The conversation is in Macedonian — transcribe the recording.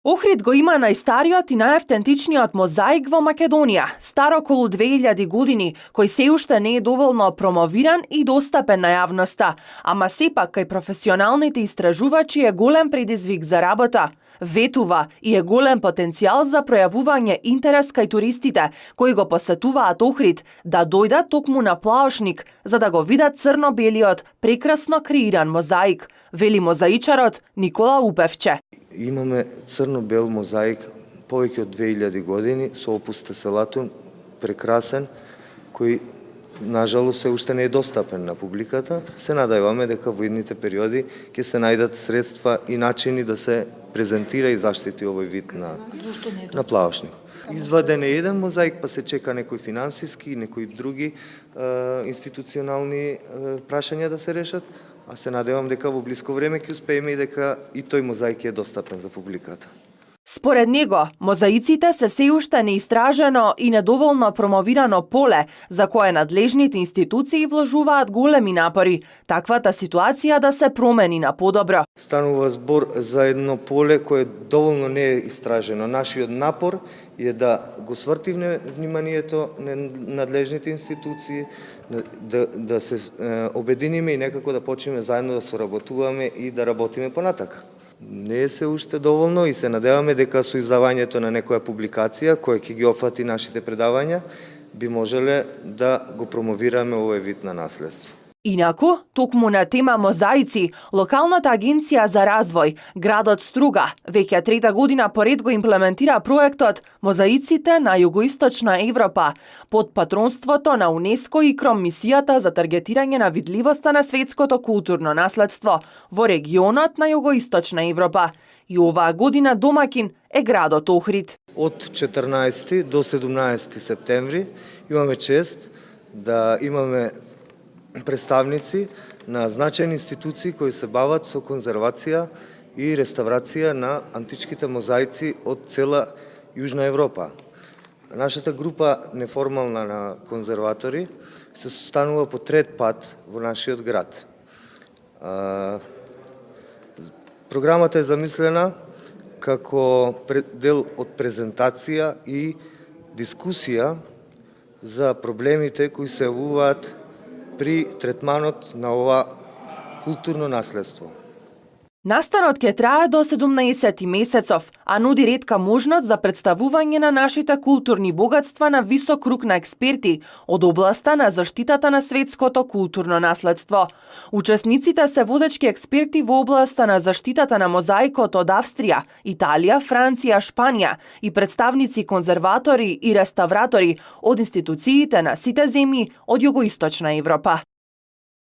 Охрид го има најстариот и најавтентичниот мозаик во Македонија, стар околу 2000 години, кој се уште не е доволно промовиран и достапен на јавноста, ама сепак кај професионалните истражувачи е голем предизвик за работа. Ветува и е голем потенцијал за пројавување интерес кај туристите, кои го посетуваат Охрид, да дојдат токму на Плаошник, за да го видат црно-белиот, прекрасно креиран мозаик, вели мозаичарот Никола Упевче. Имаме црно-бел мозаик повеќе од 2000 години со опус теселатун, прекрасен, кој нажалост се уште не е достапен на публиката. Се надеваме дека во идните периоди ќе се најдат средства и начини да се презентира и заштити овој вид на Плаошник. Изваден е еден мозаик, па се чека некои финансиски и некои други институционални прашања да се решат, а се надевам дека во блиско време ќе успееме и дека и тој мозаик е достапен за публиката. Според него, мозаиците се уште неистражено и недоволно промовирано поле, за кое надлежните институции вложуваат големи напори, таквата ситуација да се промени на подобро. Станува збор за едно поле кое доволно не е истражено. Нашиот напор е да го свртивне вниманието на надлежните институции, да се обединиме и некако да почнеме заедно да соработуваме и да работиме понатака. Не е се уште доволно и се надеваме дека со издавањето на некоја публикација која ќе ги опфати нашите предавања би можеле да го промовираме овој вид на наследство. Инаку, токму на тема мозаици, локалната агенција за развој, градот Струга, веќе трета година поред го имплементира проектот Мозаиците на Југоисточна Европа, под патронството на УНЕСКО и кром мисијата за таргетирање на видливоста на светското културно наследство во регионот на Југоисточна Европа. И оваа година домакин е градот Охрид. Од 14 до 17 септември имаме чест да имаме представници на значајни институции кои се бават со конзервација и реставрација на античките мозаици од цела Јужна Европа. Нашата група неформална на конзерватори се состанува по трет пат во нашиот град. Програмата е замислена како дел од презентација и дискусија за проблемите кои се јавуваат при третманот на ова културно наследство. Настанот ќе трае до 17 месецов, а нуди ретка можност за представување на нашите културни богатства на висок круг на експерти од областа на заштитата на светското културно наследство. Учесниците се водечки експерти во областа на заштитата на мозаикот од Австрија, Италија, Франција, Шпанија и представници конзерватори и реставратори од институциите на сите земји од Југоисточна Европа.